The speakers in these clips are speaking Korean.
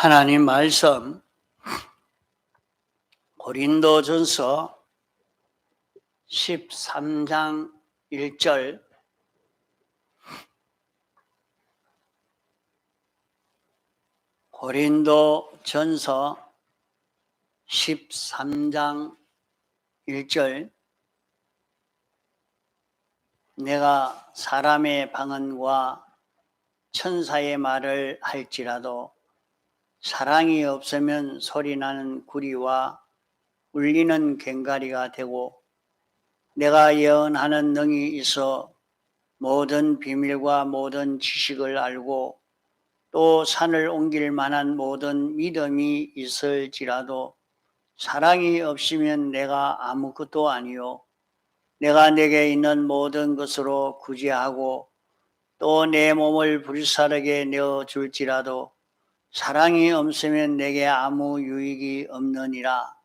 하나님 말씀 고린도전서 13장 1절 고린도전서 13장 1절 내가 사람의 방언과 천사의 말을 할지라도 사랑이 없으면 소리나는 구리와 울리는 꽹과리가 되고 내가 예언하는 능이 있어 모든 비밀과 모든 지식을 알고 또 산을 옮길 만한 모든 믿음이 있을지라도 사랑이 없으면 내가 아무것도 아니요 내가 내게 있는 모든 것으로 구제하고 또 내 몸을 불사르게 내어줄지라도 사랑이 없으면 내게 아무 유익이 없느니라.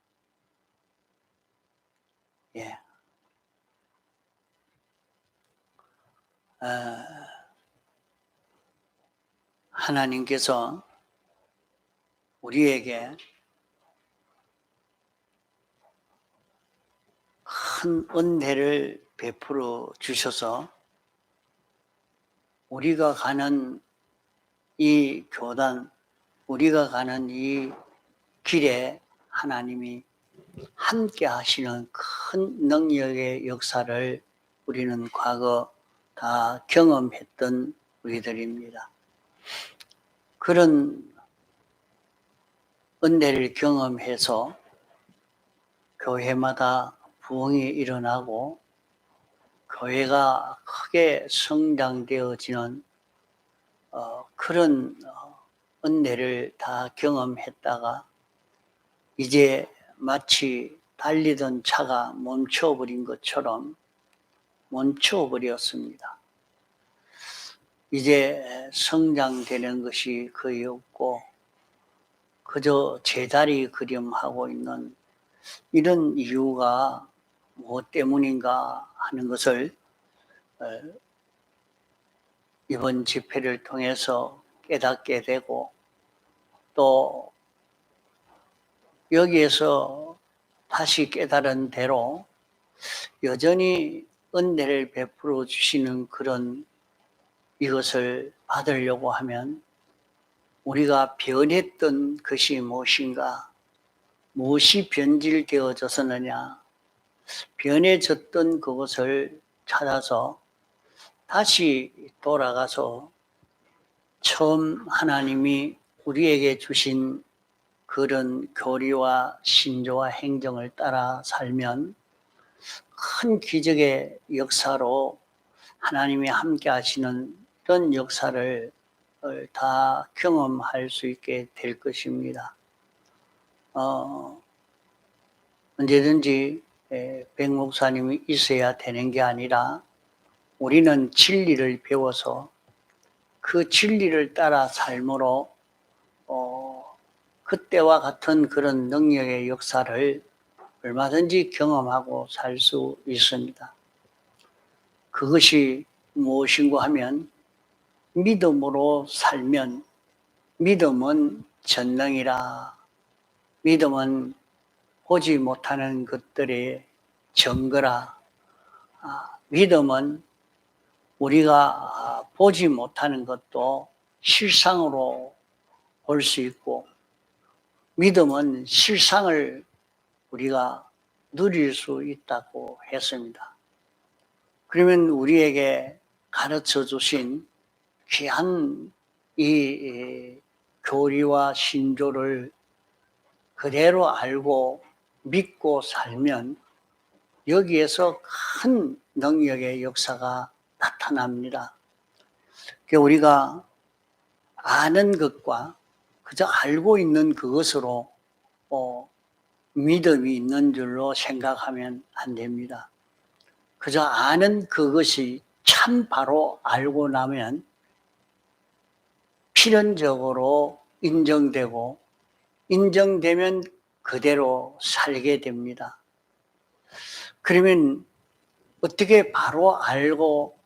예. 하나님께서 우리에게 큰 은혜를 베풀어 주셔서 우리가 가는 이 교단, 우리가 가는 이 길에 하나님이 함께 하시는 큰 능력의 역사를 우리는 과거 다 경험했던 우리들입니다. 그런 은혜를 경험해서 교회마다 부흥이 일어나고 교회가 크게 성장되어지는 그런 은혜를 다 경험했다가 이제 마치 달리던 차가 멈춰버린 것처럼 멈춰버렸습니다. 이제 성장되는 것이 거의 없고 그저 제자리 걸음하고 있는 이런 이유가 무엇 때문인가 하는 것을 이번 집회를 통해서 깨닫게 되고 또 여기에서 다시 깨달은 대로 여전히 은혜를 베풀어 주시는 그런 이것을 받으려고 하면 우리가 변했던 것이 무엇인가, 무엇이 변질되어졌었느냐, 변해졌던 그것을 찾아서 다시 돌아가서 처음 하나님이 우리에게 주신 그런 교리와 신조와 행정을 따라 살면 큰 기적의 역사로 하나님이 함께 하시는 그런 역사를 다 경험할 수 있게 될 것입니다. 언제든지 백 목사님이 있어야 되는 게 아니라 우리는 진리를 배워서 그 진리를 따라 삶으로 그때와 같은 그런 능력의 역사를 얼마든지 경험하고 살 수 있습니다. 그것이 무엇인고 하면 믿음으로 살면 믿음은 전능이라. 믿음은 보지 못하는 것들의 증거라. 믿음은 우리가 보지 못하는 것도 실상으로 볼 수 있고 믿음은 실상을 우리가 누릴 수 있다고 했습니다. 그러면 우리에게 가르쳐 주신 귀한 이 교리와 신조를 그대로 알고 믿고 살면 여기에서 큰 능력의 역사가 나타납니다. 우리가 아는 것과 그저 알고 있는 그것으로 믿음이 있는 줄로 생각하면 안 됩니다. 그저 아는 그것이 참 바로 알고 나면 필연적으로 인정되고 인정되면 그대로 살게 됩니다. 그러면 어떻게 바로 알고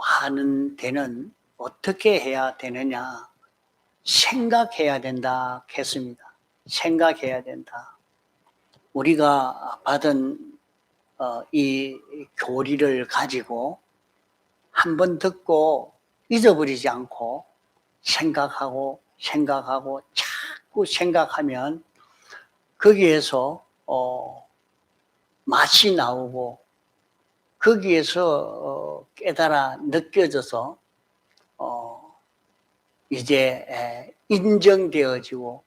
하는 데는 어떻게 해야 되느냐 생각해야 된다 했습니다. 생각해야 된다. 우리가 받은 이 교리를 가지고 한번 듣고 잊어버리지 않고 생각하고 자꾸 생각하면 거기에서 맛이 나오고 거기에서 깨달아 느껴져서 이제 인정되어지고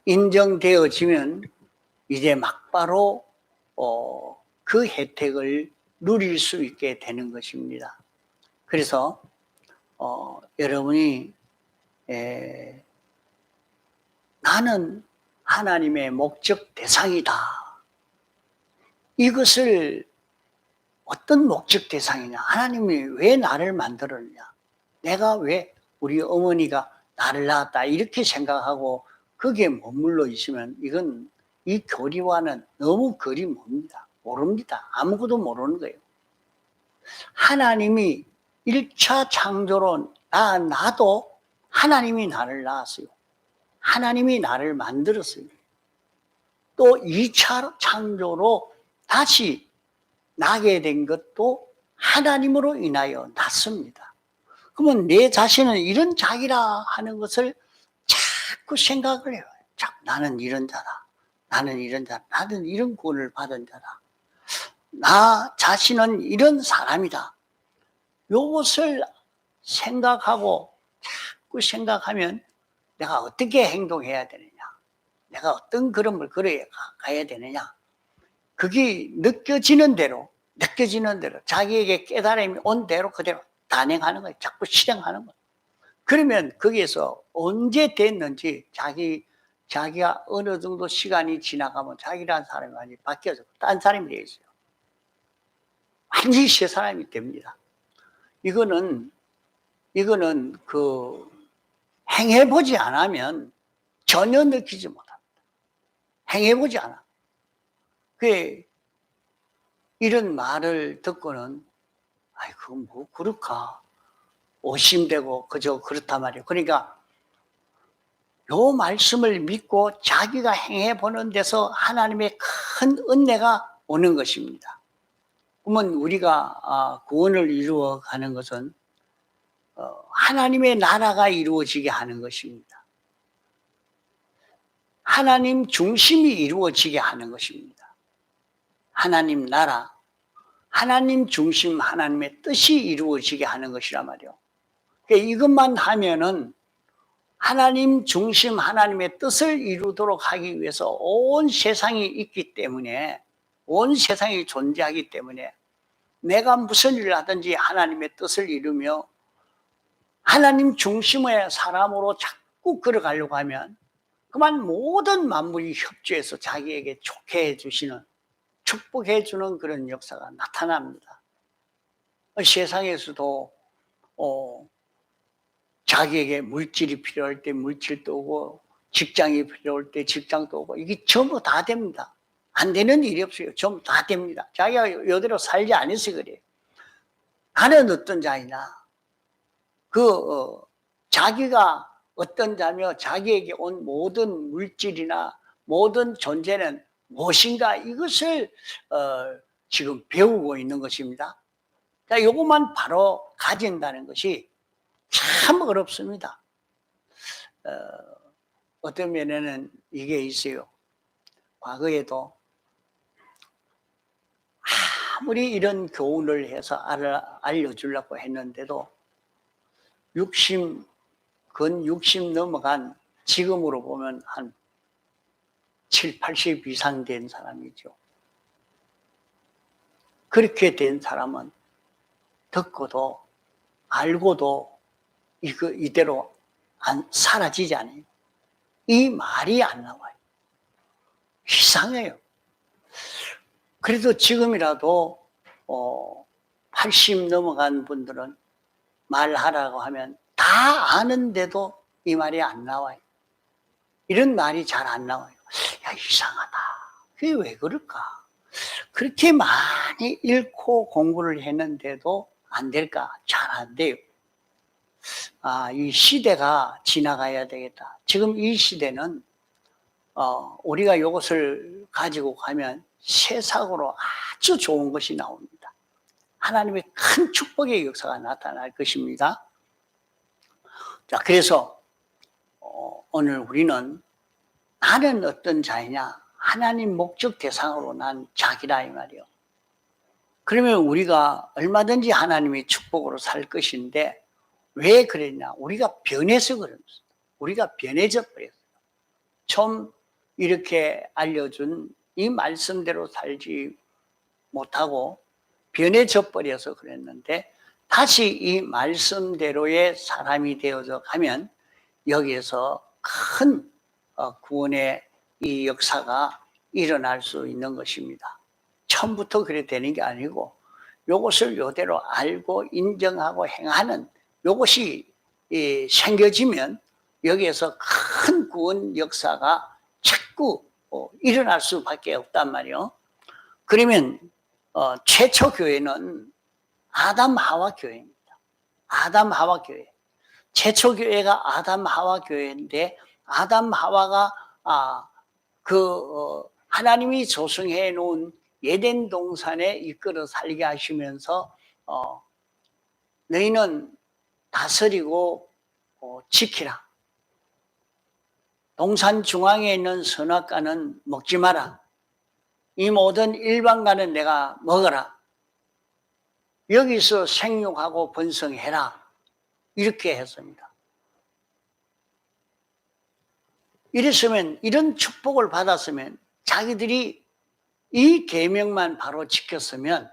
인정되어지면 이제 막바로 그 혜택을 누릴 수 있게 되는 것입니다. 그래서 여러분이 나는 하나님의 목적 대상이다. 이것을 어떤 목적 대상이냐? 하나님이 왜 나를 만들었냐? 내가 왜 우리 어머니가 나를 낳았다 이렇게 생각하고 거기에 머물러 있으면 이건 이 교리와는 너무 거리 멉니다. 모릅니다. 아무것도 모르는 거예요. 하나님이 1차 창조로 나도 하나님이 나를 낳았어요. 하나님이 나를 만들었어요. 또 2차 창조로 다시 나게 된 것도 하나님으로 인하여 낳습니다. 그러면 내 자신은 이런 자기라 하는 것을 자꾸 생각을 해요. 나는 이런 자다. 나는 이런 자다. 나는 이런 구원을 받은 자다. 나 자신은 이런 사람이다. 이것을 생각하고 자꾸 생각하면 내가 어떻게 행동해야 되느냐. 내가 어떤 걸음을 걸어야 가야 되느냐. 그게 느껴지는 대로 자기에게 깨달음이 온 대로 그대로 단행하는 거예요. 자꾸 실행하는 거예요. 그러면 거기에서 언제 됐는지 자기가 어느 정도 시간이 지나가면 자기라는 사람이 완전히 바뀌어서 딴 사람이 되어 있어요. 완전히 새 사람이 됩니다. 이거는 행해보지 않으면 전혀 느끼지 못합니다. 행해보지 않아. 이런 말을 듣고는 그건 뭐 그럴까 의심되고 그저 그렇단 말이에요. 그러니까 요 말씀을 믿고 자기가 행해보는 데서 하나님의 큰 은혜가 오는 것입니다. 그러면 우리가 구원을 이루어가는 것은 하나님의 나라가 이루어지게 하는 것입니다. 하나님 중심이 이루어지게 하는 것입니다. 하나님 나라, 하나님 중심, 하나님의 뜻이 이루어지게 하는 것이란 말이에요. 그러니까 이것만 하면은 하나님 중심, 하나님의 뜻을 이루도록 하기 위해서 온 세상이 있기 때문에, 온 세상이 존재하기 때문에 내가 무슨 일을 하든지 하나님의 뜻을 이루며 하나님 중심의 사람으로 자꾸 걸어가려고 하면 그만 모든 만물이 협조해서 자기에게 좋게 해주시는, 축복해 주는 그런 역사가 나타납니다. 세상에서도 자기에게 물질이 필요할 때 물질도 오고 직장이 필요할 때 직장도 오고 이게 전부 다 됩니다. 안 되는 일이 없어요. 전부 다 됩니다. 자기가 이대로 살지 않아서 그래요. 나는 어떤 자이냐. 자기가 어떤 자며 자기에게 온 모든 물질이나 모든 존재는 무엇인가 이것을 지금 배우고 있는 것입니다. 자, 이것만 바로 가진다는 것이 참 어렵습니다. 어떤 면에는 이게 있어요. 과거에도 아무리 이런 교훈을 해서 알려주려고 했는데도 60 넘어간 지금으로 보면 한 7, 80 이상 된 사람이죠. 그렇게 된 사람은 듣고도 알고도 이대로 사라지지 않아요. 이 말이 안 나와요. 이상해요. 그래도 지금이라도 80 넘어간 분들은 말하라고 하면 다 아는데도 이 말이 안 나와요. 이런 말이 잘 안 나와요. 야, 이상하다. 그게 왜 그럴까? 그렇게 많이 읽고 공부를 했는데도 안 될까? 잘 안 돼요. 이 시대가 지나가야 되겠다. 지금 이 시대는 우리가 이것을 가지고 가면 세상으로 아주 좋은 것이 나옵니다. 하나님의 큰 축복의 역사가 나타날 것입니다. 자, 그래서 오늘 우리는 나는 어떤 자이냐? 하나님 목적 대상으로 난 자기라 이 말이요. 그러면 우리가 얼마든지 하나님의 축복으로 살 것인데 왜 그랬냐? 우리가 변해서 그런 것입니다. 우리가 변해져 버렸어요. 처음 이렇게 알려준 이 말씀대로 살지 못하고 변해져 버려서 그랬는데 다시 이 말씀대로의 사람이 되어져 가면 여기에서 큰 구원의 이 역사가 일어날 수 있는 것입니다. 처음부터 그래 되는 게 아니고 이것을 이대로 알고 인정하고 행하는 이것이 생겨지면 여기에서 큰 구원 역사가 자꾸 일어날 수밖에 없단 말이에요. 그러면 최초 교회는 아담 하와 교회입니다. 아담 하와 교회. 최초 교회가 아담 하와 교회인데 아담 하와가 하나님이 조성해 놓은 에덴 동산에 이끌어 살게 하시면서 너희는 다스리고 지키라. 동산 중앙에 있는 선악과는 먹지 마라. 이 모든 일반과는 내가 먹어라. 여기서 생육하고 번성해라. 이렇게 했습니다. 이랬으면 이런 축복을 받았으면 자기들이 이 계명만 바로 지켰으면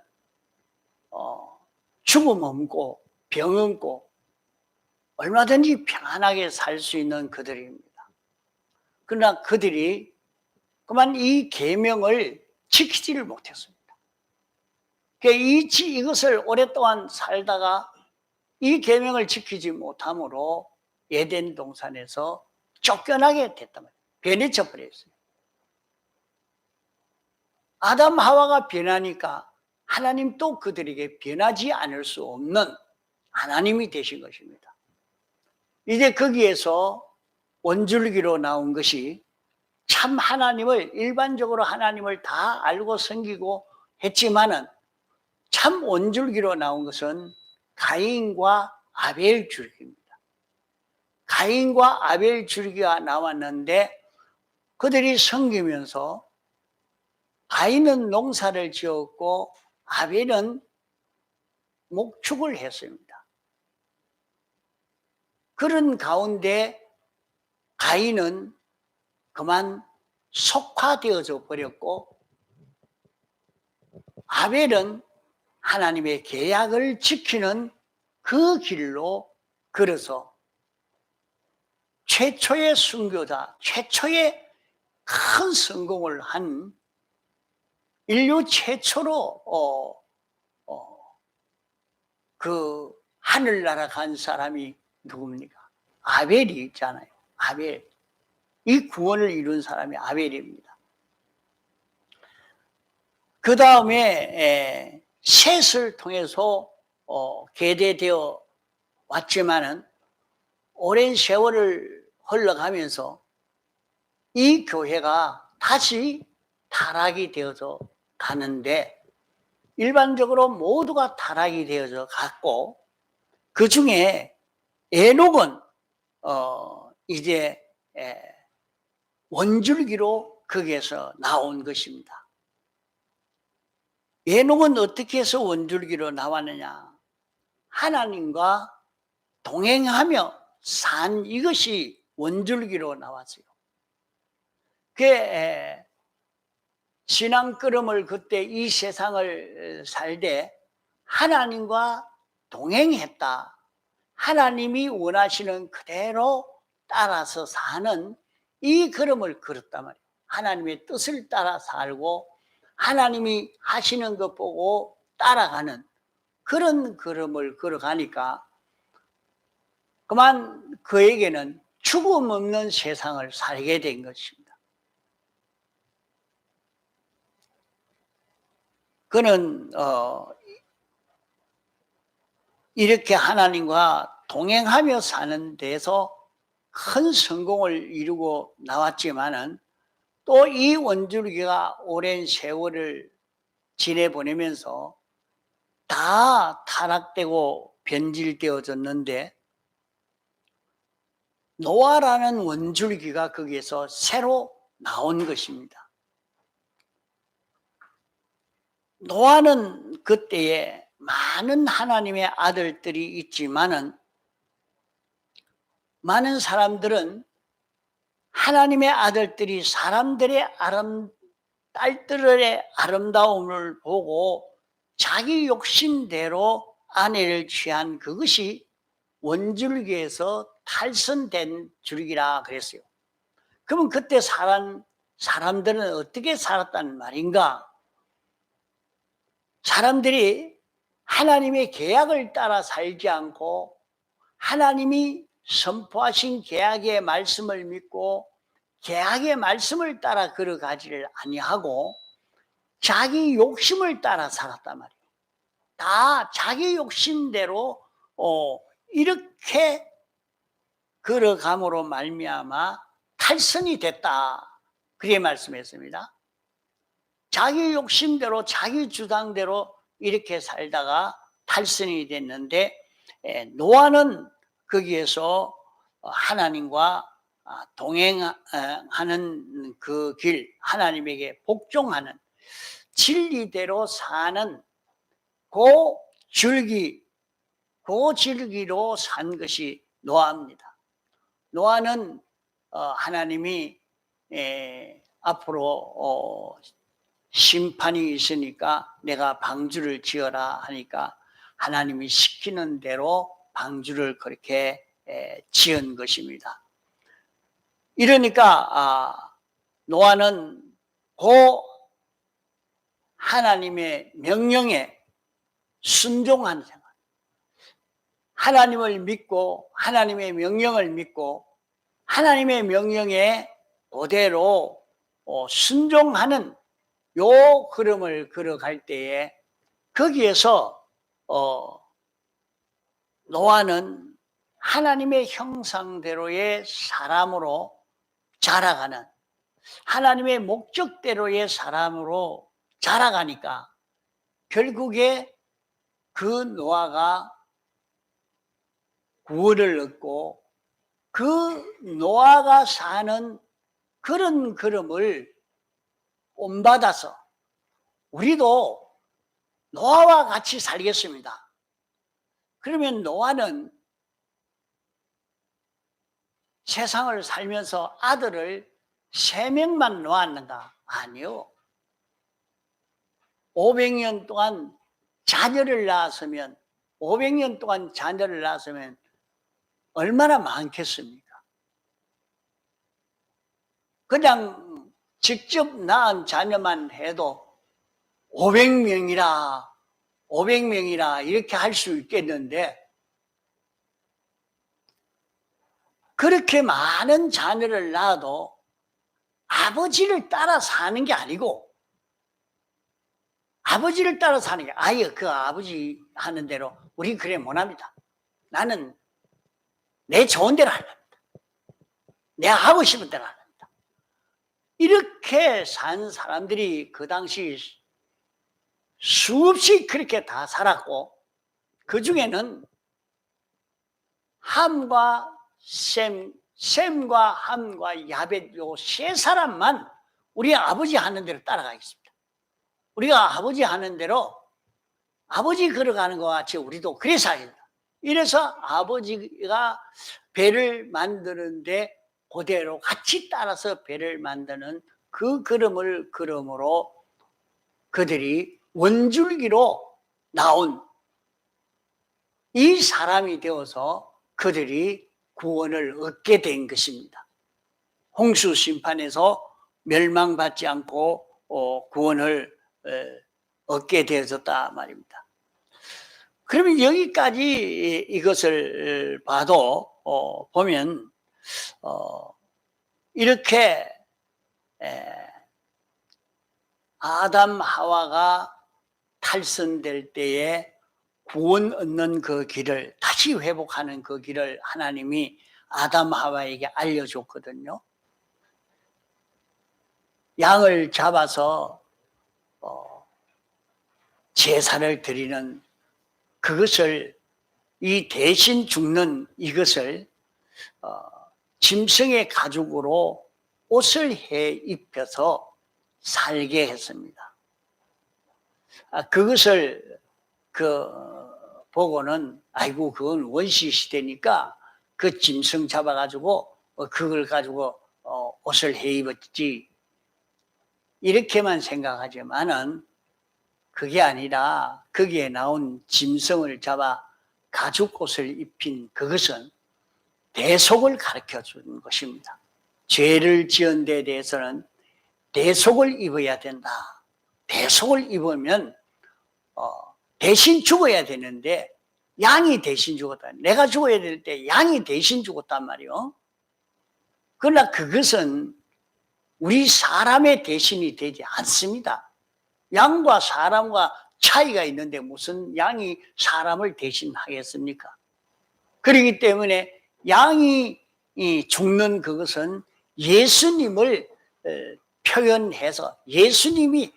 죽음 없고 병 없고 얼마든지 평안하게 살 수 있는 그들입니다. 그러나 그들이 그만 이 계명을 지키지를 못했습니다. 이것을 오랫동안 살다가 이 계명을 지키지 못함으로 에덴 동산에서 쫓겨나게 됐단 말이에요. 변해져 버렸어요. 아담 하와가 변하니까 하나님 또 그들에게 변하지 않을 수 없는 하나님이 되신 것입니다. 이제 거기에서 원줄기로 나온 것이 참 하나님을 일반적으로 하나님을 다 알고 섬기고 했지만은 참 원줄기로 나온 것은 가인과 아벨 줄기입니다. 가인과 아벨 줄기가 나왔는데 그들이 섬기면서 가인은 농사를 지었고 아벨은 목축을 했습니다. 그런 가운데 가인은 그만 속화되어져 버렸고 아벨은 하나님의 계약을 지키는 그 길로 걸어서 최초의 순교자, 최초의 큰 성공을 한 인류 최초로 그 하늘나라 간 사람이 누굽니까? 아벨이 있잖아요. 아벨. 이 구원을 이룬 사람이 아벨입니다. 그 다음에 셋을 통해서 계대되어 왔지만은 오랜 세월을 흘러가면서 이 교회가 다시 타락이 되어서 가는데 일반적으로 모두가 타락이 되어서 갔고 그 중에 에녹은 이제 원줄기로 거기에서 나온 것입니다. 에녹은 어떻게 해서 원줄기로 나왔느냐? 하나님과 동행하며 산 이것이 원줄기로 나왔어요. 신앙걸음을 그때 이 세상을 살되 하나님과 동행했다. 하나님이 원하시는 그대로 따라서 사는 이 걸음을 걸었단 말이에요. 하나님의 뜻을 따라 살고 하나님이 하시는 것 보고 따라가는 그런 걸음을 걸어가니까 그만 그에게는 죽음 없는 세상을 살게 된 것입니다. 그는 이렇게 하나님과 동행하며 사는 데서 큰 성공을 이루고 나왔지만은 또 이 원줄기가 오랜 세월을 지내보내면서 다 타락되고 변질되어졌는데 노아라는 원줄기가 거기에서 새로 나온 것입니다. 노아는 그때에 많은 하나님의 아들들이 있지만은 많은 사람들은 하나님의 아들들이 딸들의 아름다움을 보고 자기 욕심대로 아내를 취한 그것이 원줄기에서 탈선된 줄기라 그랬어요. 그러면 그때 사람들은 어떻게 살았다는 말인가? 사람들이 하나님의 계약을 따라 살지 않고 하나님이 선포하신 계약의 말씀을 믿고 계약의 말씀을 따라 걸어가지를 아니하고 자기 욕심을 따라 살았단 말이에요. 다 자기 욕심대로 이렇게 걸어감으로 말미암아 탈선이 됐다. 그렇게 말씀했습니다. 자기 욕심대로 자기 주장대로 이렇게 살다가 탈선이 됐는데 노아는 거기에서 하나님과 동행하는 그 길, 하나님에게 복종하는 진리대로 사는 그 줄기로 산 것이 노아입니다. 노아는 하나님이 앞으로 심판이 있으니까 내가 방주를 지어라 하니까 하나님이 시키는 대로 방주를 그렇게 지은 것입니다. 이러니까 노아는 그 하나님의 명령에 순종하는 생활, 하나님을 믿고 하나님의 명령을 믿고 하나님의 명령에 그대로 순종하는 요 걸음을 걸어갈 때에 거기에서 노아는 하나님의 형상대로의 사람으로 자라가는 하나님의 목적대로의 사람으로 자라가니까 결국에 그 노아가 구원을 얻고 그 노아가 사는 그런 걸음을 본받아서 우리도 노아와 같이 살겠습니다. 그러면 노아는 세상을 살면서 아들을 3명만 놓았는가? 아니요. 500년 동안 자녀를 낳았으면 500년 동안 자녀를 낳았으면 얼마나 많겠습니까? 그냥 직접 낳은 자녀만 해도 500명이라 이렇게 할 수 있겠는데 그렇게 많은 자녀를 낳아도 아버지를 따라 사는 게 아니고 아버지를 따라 사는 게 아예 그 아버지 하는 대로 우리 그래 못합니다. 나는 내 좋은 대로 합니다. 내가 하고 싶은 대로 합니다. 이렇게 산 사람들이 그 당시 수없이 그렇게 다 살았고 그 중에는 함과 셈과 함과 야벳 요 3사람만 우리 아버지 하는 대로 따라가겠습니다. 우리가 아버지 하는 대로 아버지 걸어가는 것 같이 우리도 그래 살겠다. 이래서 아버지가 배를 만드는데 그대로 같이 따라서 배를 만드는 그 걸음을 걸음으로 그들이 원줄기로 나온 이 사람이 되어서 그들이 구원을 얻게 된 것입니다. 홍수 심판에서 멸망받지 않고 구원을 얻게 되어졌다 말입니다. 그러면 여기까지 이것을 봐도 보면 이렇게 아담 하와가 탈선될 때에 구원 얻는 그 길을, 다시 회복하는 그 길을 하나님이 아담 하와에게 알려줬거든요. 양을 잡아서 제사를 드리는 그것을, 이 대신 죽는 이것을 짐승의 가죽으로 옷을 해 입혀서 살게 했습니다. 그것을 보고는 아이고 그건 원시 시대니까 그 짐승 잡아가지고 그걸 가지고 옷을 해 입었지, 이렇게만 생각하지만은 그게 아니라 거기에 나온 짐승을 잡아 가죽 옷을 입힌 그것은 대속을 가르쳐 주는 것입니다. 죄를 지은 데 대해서는 대속을 입어야 된다. 대속을 입으면 대신 죽어야 되는데 양이 대신 죽었다. 내가 죽어야 될 때 양이 대신 죽었단 말이요. 그러나 그것은 우리 사람의 대신이 되지 않습니다. 양과 사람과 차이가 있는데 무슨 양이 사람을 대신하겠습니까? 그렇기 때문에 양이 죽는 그것은 예수님을 표현해서, 예수님이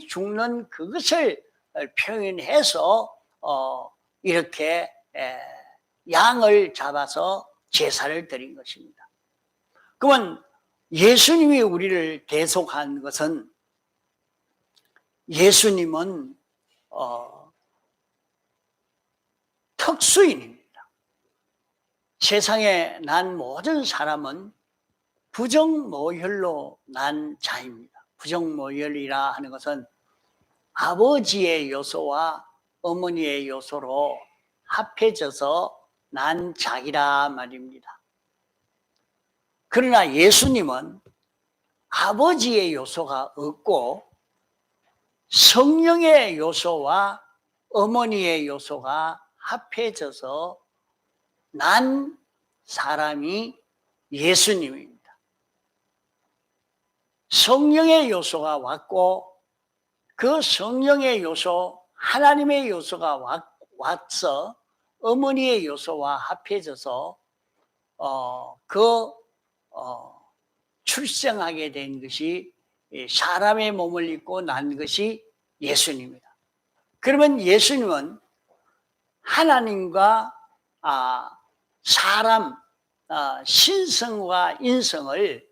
죽는 그것을 표현해서 이렇게 양을 잡아서 제사를 드린 것입니다. 그러면 예수님이 우리를 대속한 것은, 예수님은 특수인입니다. 세상에 난 모든 사람은 부정모혈로 난 자입니다. 부정모혈이라 하는 것은 아버지의 요소와 어머니의 요소로 합해져서 난 자이라 말입니다. 그러나 예수님은 아버지의 요소가 없고 성령의 요소와 어머니의 요소가 합해져서 난 사람이 예수님입니다. 성령의 요소가 왔고 그 성령의 요소, 하나님의 요소가 와서 어머니의 요소와 합해져서 출생하게 된 것이, 사람의 몸을 입고 난 것이 예수님입니다. 그러면 예수님은 하나님과 사람, 신성과 인성을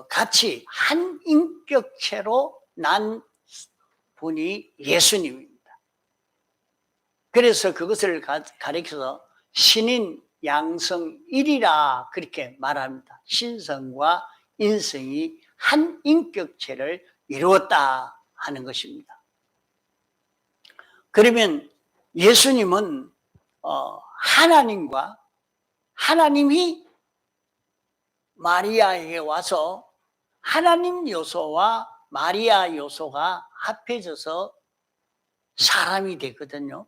같이 한 인격체로 난 분이 예수님입니다. 그래서 그것을 가리켜서 신인 양성일이라 그렇게 말합니다. 신성과 인성이 한 인격체를 이루었다 하는 것입니다. 그러면 예수님은 하나님이 마리아에게 와서 하나님 요소와 마리아 요소가 합해져서 사람이 되거든요.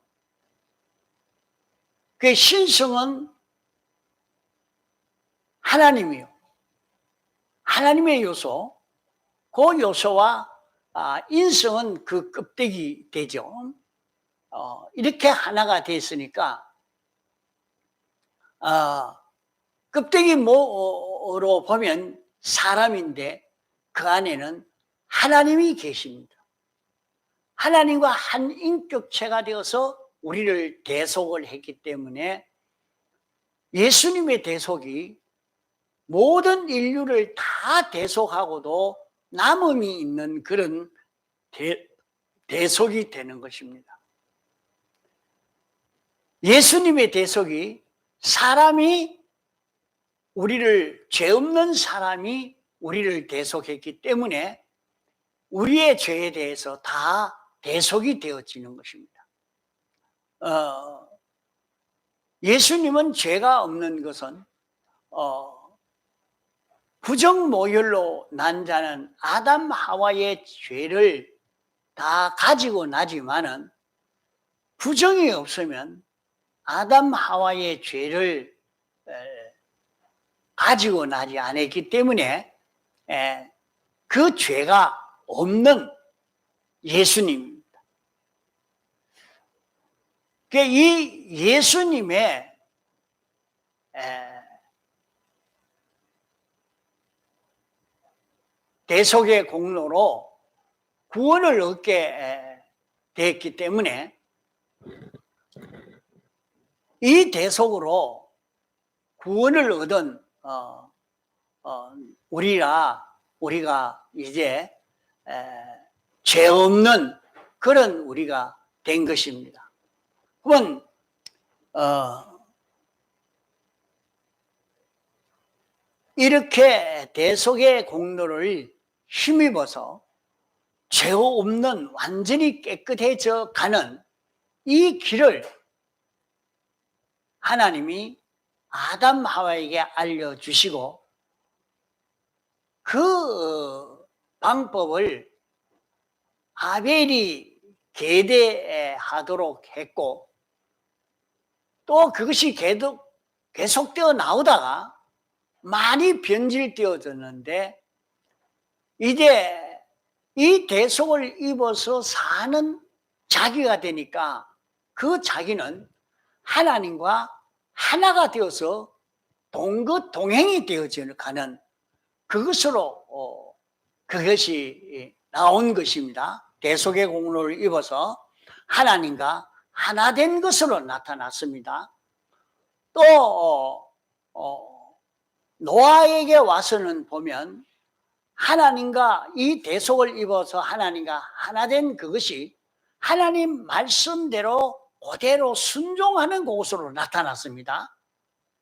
그 신성은 하나님이요. 하나님의 요소, 그 요소와 인성은 그 껍데기 되죠. 이렇게 하나가 됐으니까 껍데기 모로 보면 사람인데 그 안에는 하나님이 계십니다. 하나님과 한 인격체가 되어서 우리를 대속을 했기 때문에 예수님의 대속이 모든 인류를 다 대속하고도 남음이 있는 그런 대속이 되는 것입니다. 예수님의 대속이 죄 없는 사람이 우리를 대속했기 때문에 우리의 죄에 대해서 다 대속이 되어지는 것입니다. 예수님은 죄가 없는 것은 부정모혈로 난 자는 아담 하와의 죄를 다 가지고 나지만은 부정이 없으면 아담 하와의 죄를 가지고 나지 않았기 때문에 그 죄가 없는 예수님입니다. 이 예수님의 대속의 공로로 구원을 얻게 됐기 때문에 이 대속으로 구원을 얻은 우리가 이제 죄 없는 그런 우리가 된 것입니다. 그러면 이렇게 대속의 공로를 힘입어서 죄 없는 완전히 깨끗해져 가는 이 길을 하나님이 아담 하와에게 알려주시고 그 방법을 아벨이 계대하도록 했고 또 그것이 계속되어 나오다가 많이 변질되어졌는데 이제 이 대속을 입어서 사는 자기가 되니까 그 자기는 하나님과 하나가 되어서 동행이 되어져 가는 그것으로 그것이 나온 것입니다. 대속의 공로를 입어서 하나님과 하나 된 것으로 나타났습니다. 또 노아에게 와서는 보면 하나님과 이 대속을 입어서 하나님과 하나 된 그것이 하나님 말씀대로 그대로 순종하는 곳으로 나타났습니다.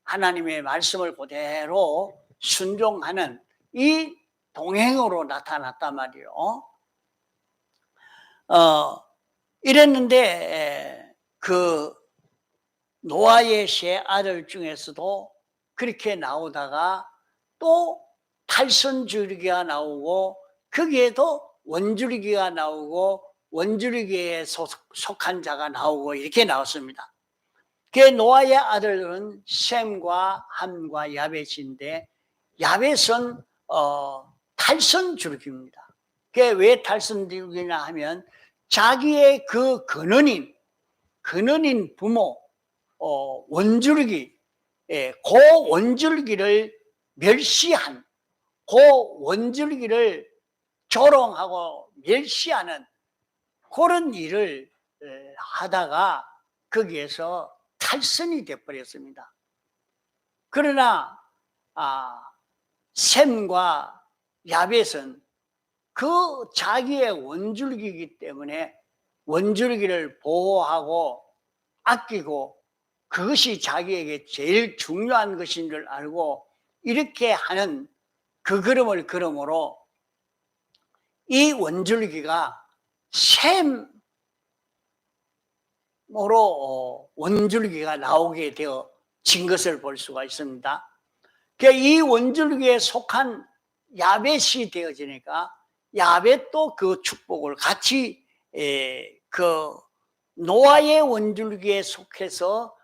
하나님의 말씀을 그대로 순종하는 이 동행으로 나타났단 말이에요. 이랬는데 그 노아의 세 아들 중에서도 그렇게 나오다가 또 탈선줄기가 나오고 거기에도 원줄기가 나오고 원줄기에 속한 자가 나오고 이렇게 나왔습니다. 그 노아의 아들들은 셈과 함과 야벳인데 야벳은 탈선줄기입니다. 그게 왜 탈선줄기냐 하면 자기의 그 근원인 부모 원줄기, 그 원줄기를 멸시한 그 원줄기를 조롱하고 멸시하는 그런 일을 하다가 거기에서 탈선이 되어버렸습니다. 그러나 셈과 야벳은 그 자기의 원줄기이기 때문에 원줄기를 보호하고 아끼고 그것이 자기에게 제일 중요한 것인 줄 알고 이렇게 하는 그 걸음을 걸음으로 이 원줄기가 셈으로 원줄기가 나오게 되어진 것을 볼 수가 있습니다. 이 원줄기에 속한 야벳이 되어지니까 야벳도 그 축복을 같이 그 노아의 원줄기에 속해서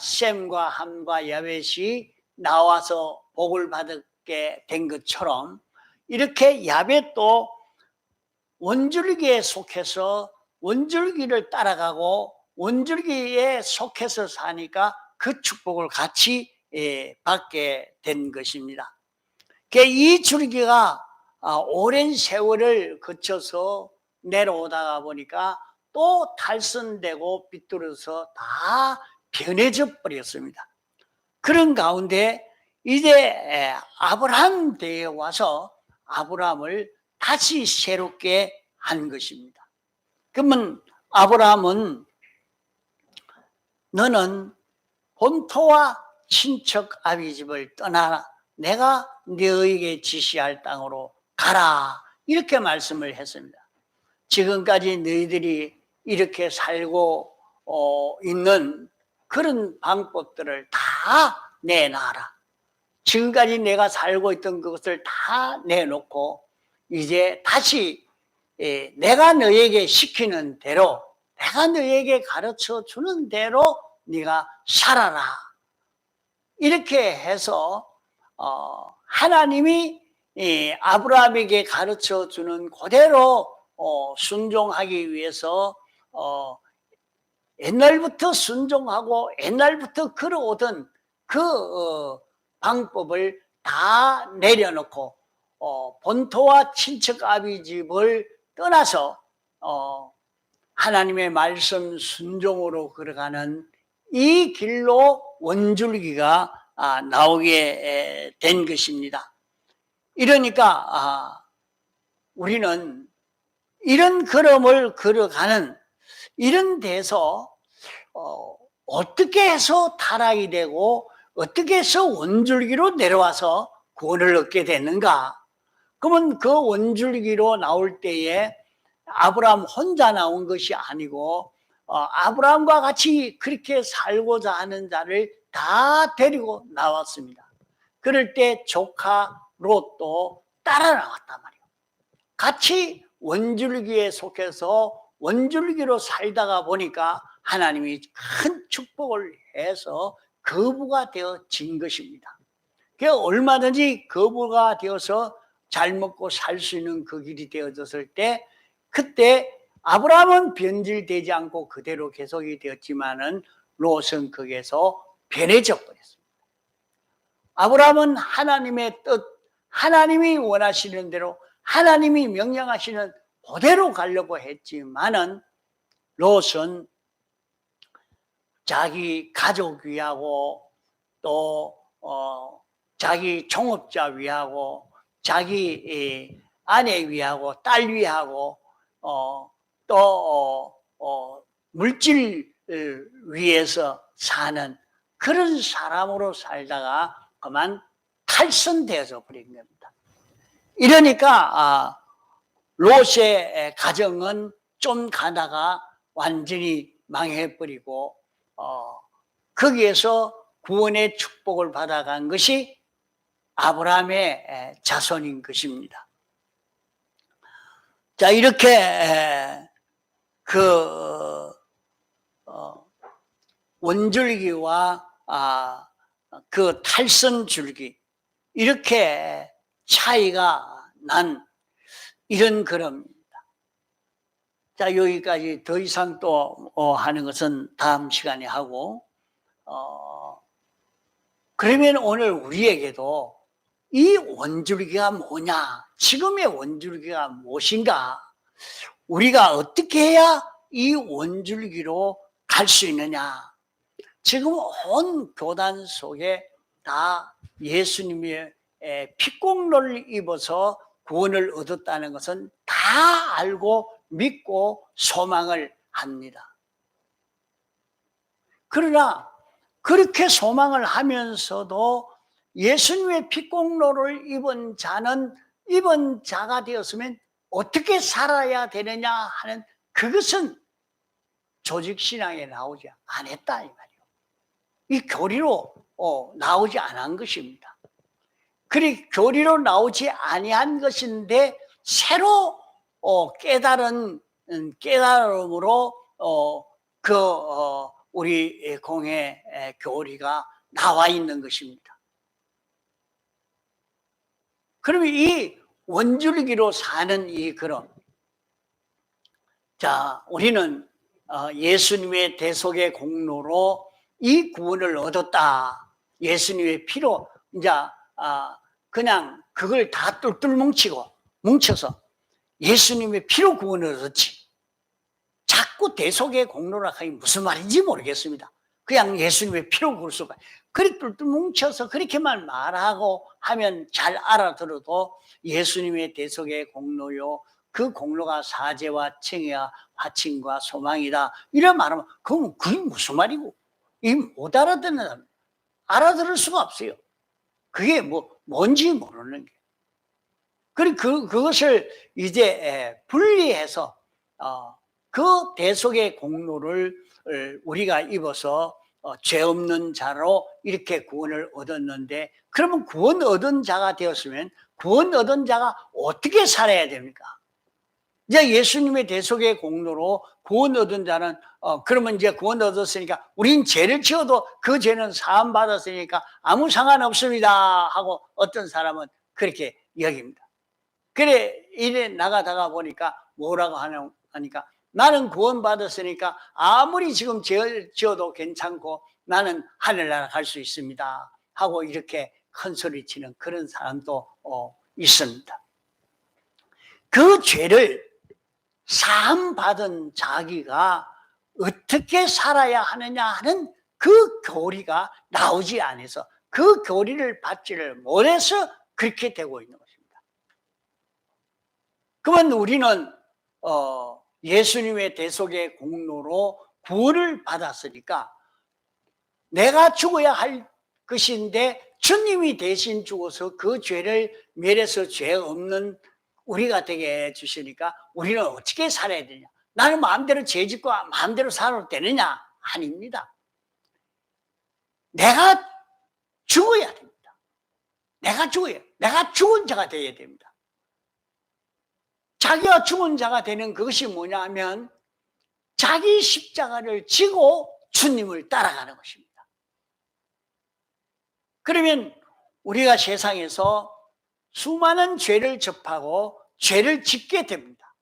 셈과 함과 야벳이 나와서 복을 받게 된 것처럼 이렇게 야벳도 원줄기에 속해서 원줄기를 따라가고 원줄기에 속해서 사니까 그 축복을 같이 받게 된 것입니다. 이 줄기가 오랜 세월을 거쳐서 내려오다가 보니까 또 탈선되고 삐뚤어서 다 변해져 버렸습니다. 그런 가운데 이제 아브라함 때에 와서 아브라함을 다시 새롭게 한 것입니다. 그러면 아브라함은 너는 본토와 친척 아비집을 떠나라. 내가 너에게 지시할 땅으로 가라. 이렇게 말씀을 했습니다. 지금까지 너희들이 이렇게 살고 있는 그런 방법들을 다 내놔라. 지금까지 내가 살고 있던 그것을 다 내놓고 이제 다시 내가 너에게 시키는 대로 내가 너에게 가르쳐 주는 대로 네가 살아라. 이렇게 해서 하나님이 아브라함에게 가르쳐 주는 그대로 순종하기 위해서 옛날부터 순종하고 옛날부터 걸어오던 그 방법을 다 내려놓고 본토와 친척 아비 집을 떠나서 하나님의 말씀 순종으로 걸어가는 이 길로 원줄기가 나오게 된 것입니다. 이러니까 우리는 이런 걸음을 걸어가는 이런 데서 어떻게 해서 타락이 되고 어떻게 해서 원줄기로 내려와서 구원을 얻게 되는가? 그러면 그 원줄기로 나올 때에 아브라함 혼자 나온 것이 아니고 아브라함과 같이 그렇게 살고자 하는 자를 다 데리고 나왔습니다. 그럴 때 조카 롯도 따라 나왔단 말이에요. 같이 원줄기에 속해서 원줄기로 살다가 보니까 하나님이 큰 축복을 해서 거부가 되어진 것입니다. 그 얼마든지 거부가 되어서 잘 먹고 살 수 있는 그 길이 되어졌을 때 그때 아브라함은 변질되지 않고 그대로 계속이 되었지만은 롯은 거기에서 변해져 버렸습니다. 아브라함은 하나님의 뜻, 하나님이 원하시는 대로 하나님이 명령하시는 그대로 가려고 했지만은 롯은 자기 가족 위하고 또 자기 종업자 위하고 자기 아내 위하고 딸 위하고 또 물질 위해서 사는 그런 사람으로 살다가 그만 탈선되어져 버린 겁니다. 이러니까 롯의 가정은 좀 가다가 완전히 망해버리고 거기에서 구원의 축복을 받아간 것이 아브라함의 자손인 것입니다. 자, 이렇게 그 원줄기와 그 탈선줄기 이렇게 차이가 난 이런 걸음입니다. 자, 여기까지 더 이상 또 하는 것은 다음 시간에 하고 그러면 오늘 우리에게도 이 원줄기가 뭐냐, 지금의 원줄기가 무엇인가, 우리가 어떻게 해야 이 원줄기로 갈 수 있느냐. 지금 온 교단 속에 다 예수님의 피공로를 입어서 구원을 얻었다는 것은 다 알고 믿고 소망을 합니다. 그러나 그렇게 소망을 하면서도 예수님의 피공로를 입은 자가 되었으면 어떻게 살아야 되느냐 하는 그것은 조직신앙에 나오지 않았다 이 말이에요. 이 교리로 나오지 않은 것입니다. 그리 교리로 나오지 아니한 것인데 새로 깨달음으로 우리 공회 교리가 나와 있는 것입니다. 그러면 이 원줄기로 사는 이 걸음, 자, 우리는 예수님의 대속의 공로로 이 구원을 얻었다. 예수님의 피로 이제 그냥 그걸 다 똘똘 뭉쳐서 예수님의 피로 구원을 얻었지. 자꾸 대속의 공로라 하기 무슨 말인지 모르겠습니다. 그냥 예수님의 피로 구원을 얻었다. 그리 똘똘 뭉쳐서 그렇게만 말하고 하면 잘 알아들어도 예수님의 대속의 공로요, 그 공로가 사죄와 청회와 화친과 소망이다 이런 말하면 그건 그게 무슨 말이고 이 못 알아듣는, 알아들을 수가 없어요. 그게 뭔지 모르는 게. 그리고 그것을 이제 분리해서 그 대속의 공로를 우리가 입어서 죄 없는 자로 이렇게 구원을 얻었는데, 그러면 구원 얻은 자가 되었으면 구원 얻은 자가 어떻게 살아야 됩니까? 이제 예수님의 대속의 공로로 구원 얻은 자는 그러면 이제 구원 얻었으니까 우린 죄를 지어도 그 죄는 사함 받았으니까 아무 상관없습니다 하고 어떤 사람은 그렇게 여깁니다. 그래 이래 나가다가 보니까 뭐라고 하니까 나는 구원받았으니까 아무리 지금 지어도 괜찮고 나는 하늘나라 갈 수 있습니다 하고 이렇게 큰 소리치는 그런 사람도 있습니다. 그 죄를 사함받은 자기가 어떻게 살아야 하느냐 하는 그 교리가 나오지 않아서 그 교리를 받지를 못해서 그렇게 되고 있는 것입니다. 그러면 우리는 예수님의 대속의 공로로 구원을 받았으니까 내가 죽어야 할 것인데 주님이 대신 죽어서 그 죄를 멸해서 죄 없는 우리가 되게 해주시니까 우리는 어떻게 살아야 되냐? 나는 마음대로 죄 짓고 마음대로 살아도 되느냐? 아닙니다. 내가 죽어야 됩니다. 내가 죽은 자가 되어야 됩니다. 자기가 죽은 자가 되는 그것이 뭐냐 하면 자기 십자가를 지고 주님을 따라가는 것입니다. 그러면 우리가 세상에서 수많은 죄를 접하고 죄를 짓게 됩니다.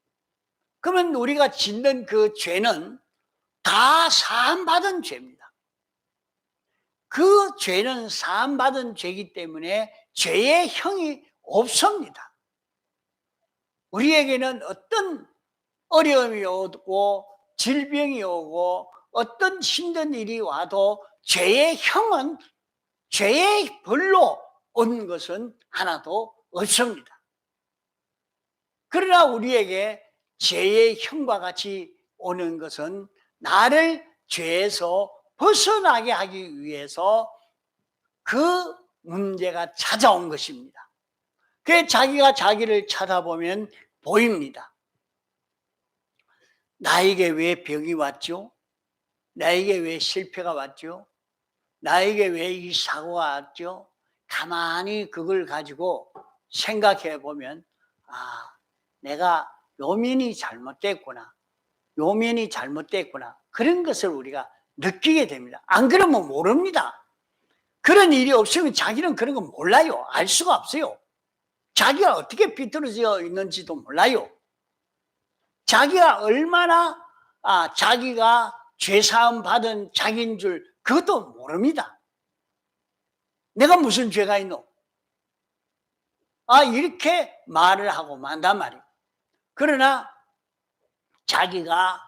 그러면 우리가 짓는 그 죄는 다 사함받은 죄입니다. 그 죄는 사함받은 죄이기 때문에 죄의 형이 없습니다. 우리에게는 어떤 어려움이 오고 질병이 오고 어떤 힘든 일이 와도 죄의 형은 죄의 벌로 온 것은 하나도 없습니다. 그러나 우리에게 죄의 형과 같이 오는 것은 나를 죄에서 벗어나게 하기 위해서 그 문제가 찾아온 것입니다. 그래서 자기가 자기를 찾아보면 보입니다. 나에게 왜 병이 왔죠? 나에게 왜 실패가 왔죠? 나에게 왜 이 사고가 왔죠? 가만히 그걸 가지고 생각해 보면 내가 요면이 잘못됐구나. 요면이 잘못됐구나. 그런 것을 우리가 느끼게 됩니다. 안 그러면 모릅니다. 그런 일이 없으면 자기는 그런 거 몰라요. 알 수가 없어요. 자기가 어떻게 비틀어져 있는지도 몰라요. 자기가 얼마나 자기가 죄사함 받은 자기인 줄 그것도 모릅니다. 내가 무슨 죄가 있노? 이렇게 말을 하고 만단 말이에요. 그러나 자기가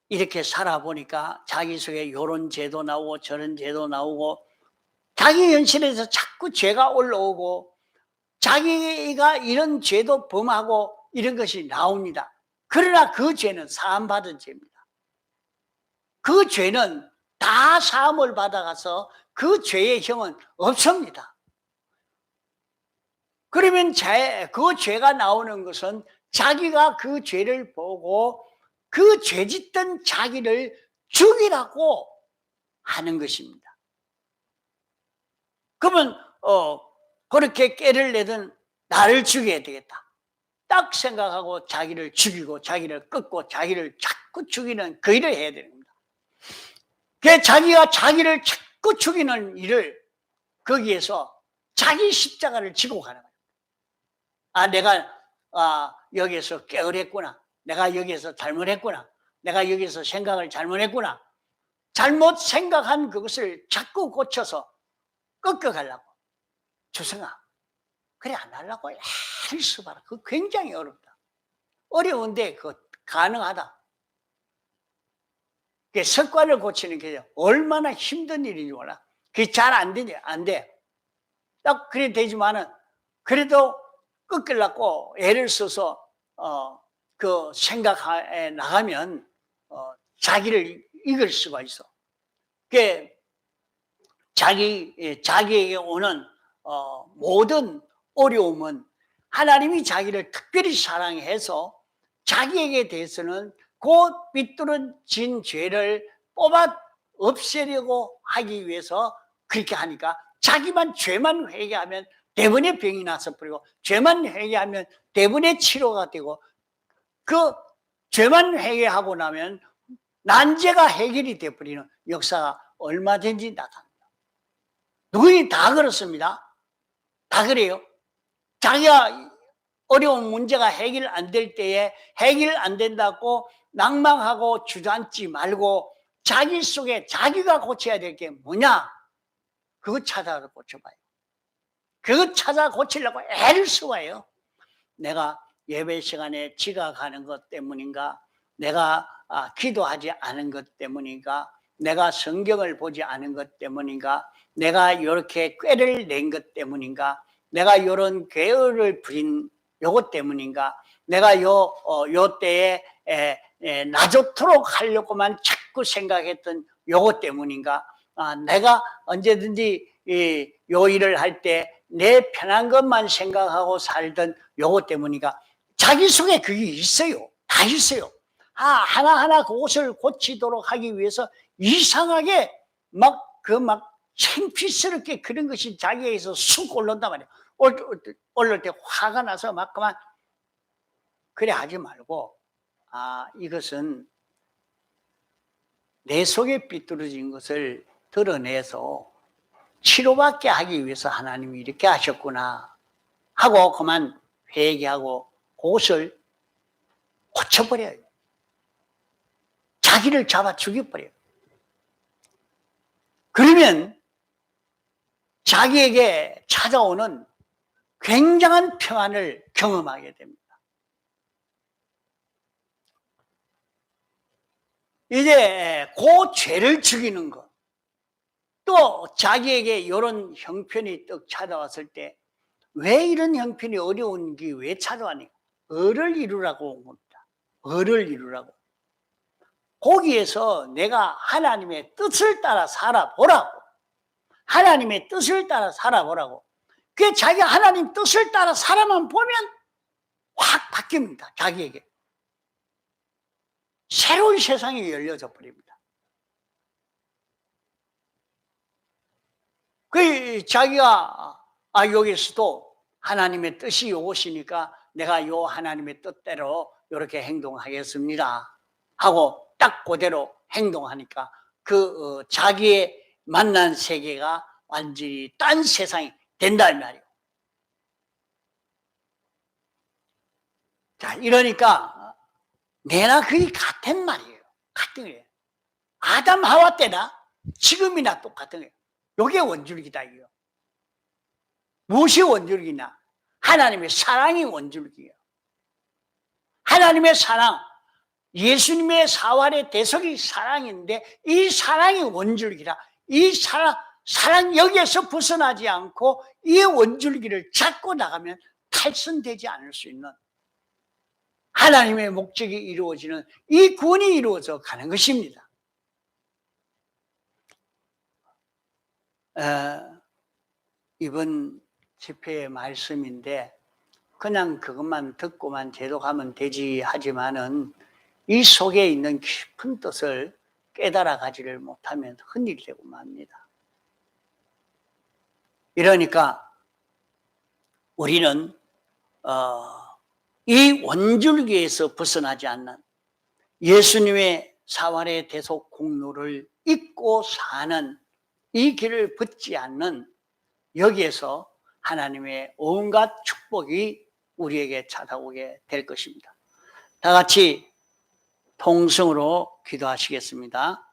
이렇게 살아보니까 자기 속에 이런 죄도 나오고 저런 죄도 나오고 자기 현실에서 자꾸 죄가 올라오고 자기가 이런 죄도 범하고 이런 것이 나옵니다. 그러나 그 죄는 사함받은 죄입니다. 그 죄는 다 사함을 받아가서 그 죄의 형은 없습니다. 그러면 그 죄가 나오는 것은 자기가 그 죄를 보고 그 죄 짓던 자기를 죽이라고 하는 것입니다. 그러면 그렇게 깨를 내든 나를 죽여야 되겠다. 딱 생각하고 자기를 죽이고 자기를 끊고 자기를 자꾸 죽이는 그 일을 해야 되는 겁니다. 그래서 자기가 자기를 자꾸 죽이는 일을 거기에서 자기 십자가를 지고 가는 거예요. 내가 여기에서 게으르했구나. 내가 여기에서 잘못했구나. 내가 여기서 생각을 잘못했구나. 잘못 생각한 그것을 자꾸 고쳐서 꺾어가려고. 주성아, 그래 안 하려고 할 수 봐라. 그거 굉장히 어렵다. 어려운데 그거 가능하다. 습관을 고치는 게 얼마나 힘든 일인지 몰라. 그게 잘 안 되냐? 안 돼. 딱 그래 되지만은 그래도 꺾으려고 애를 써서 그 생각에 나가면 자기를 이길 수가 있어. 그 자기에게 오는 모든 어려움은 하나님이 자기를 특별히 사랑해서 자기에게 대해서는 곧 삐뚤어진 죄를 뽑아 없애려고 하기 위해서 그렇게 하니까 자기만 죄만 회개하면 대부분의 병이 나서 버리고 죄만 회개하면 대부분의 치료가 되고 그 죄만 회개하고 나면 난제가 해결이 되어버리는 역사가 얼마든지 나타납니다. 누구니 다 그렇습니다. 다 그래요. 자기가 어려운 문제가 해결 안 될 때에 해결 안 된다고 낭망하고 주저앉지 말고 자기 속에 자기가 고쳐야 될 게 뭐냐? 그거 찾아서 고쳐봐요. 그거 찾아 고치려고 애를 써봐요. 내가 예배 시간에 지각하는 것 때문인가? 내가 기도하지 않은 것 때문인가? 내가 성경을 보지 않은 것 때문인가? 내가 이렇게 꾀를 낸 것 때문인가? 내가 이런 게으를 부린 요것 때문인가? 내가 요 때에 나 좋도록 하려고만 자꾸 생각했던 요것 때문인가? 내가 언제든지 요 일을 할 때 내 편한 것만 생각하고 살던 요것 때문인가? 자기 속에 그게 있어요. 다 있어요. 하나하나 그것을 고치도록 하기 위해서 이상하게 창피스럽게 그런 것이 자기에게서 쑥 올라온단 말이에요. 올릴 때 화가 나서 막 그만 그래 하지 말고, 이것은 내 속에 삐뚤어진 것을 드러내서 치료받게 하기 위해서 하나님이 이렇게 하셨구나 하고 그만 회개하고 그것을 고쳐버려요. 자기를 잡아 죽여버려요. 그러면 자기에게 찾아오는 굉장한 평안을 경험하게 됩니다. 이제 그 죄를 죽이는 것, 또 자기에게 이런 형편이 떡 찾아왔을 때 왜 이런 형편이 어려운 게 왜 찾아왔니? 을을 이루라고 온 겁니다. 을을 이루라고. 거기에서 내가 하나님의 뜻을 따라 살아보라고. 하나님의 뜻을 따라 살아보라고. 그 자기가 하나님 뜻을 따라 살아만 보면 확 바뀝니다. 자기에게. 새로운 세상이 열려져 버립니다. 그 자기가 여기서도 하나님의 뜻이 오시니까 내가 요 하나님의 뜻대로 이렇게 행동하겠습니다 하고 딱 그대로 행동하니까 자기의 만난 세계가 완전히 딴 세상이 된다 이 말이에요. 자, 이러니까 내나 그게 같은 말이에요. 같은 거예요. 아담 하와 때나 지금이나 똑같은 거예요. 이게 원줄기다 이거. 무엇이 원줄기냐? 하나님의 사랑이 원줄기예요. 하나님의 사랑, 예수님의 사활의 대속이 사랑인데 이 사랑이 원줄기라. 이 사랑 여기에서 벗어나지 않고 이 원줄기를 잡고 나가면 탈선되지 않을 수 있는 하나님의 목적이 이루어지는 이 구원이 이루어져 가는 것입니다. 이번 집회의 말씀인데 그냥 그것만 듣고만 제독하면 되지 하지만은 이 속에 있는 깊은 뜻을 깨달아 가지를 못하면 헛일이 되고 맙니다. 이러니까 우리는 이 원줄기에서 벗어나지 않는 예수님의 사활의 대속 공로를 잊고 사는 이 길을 걷지 않는 여기에서 하나님의 온갖 축복이 우리에게 찾아오게 될 것입니다. 다 같이 통성으로 기도하시겠습니다.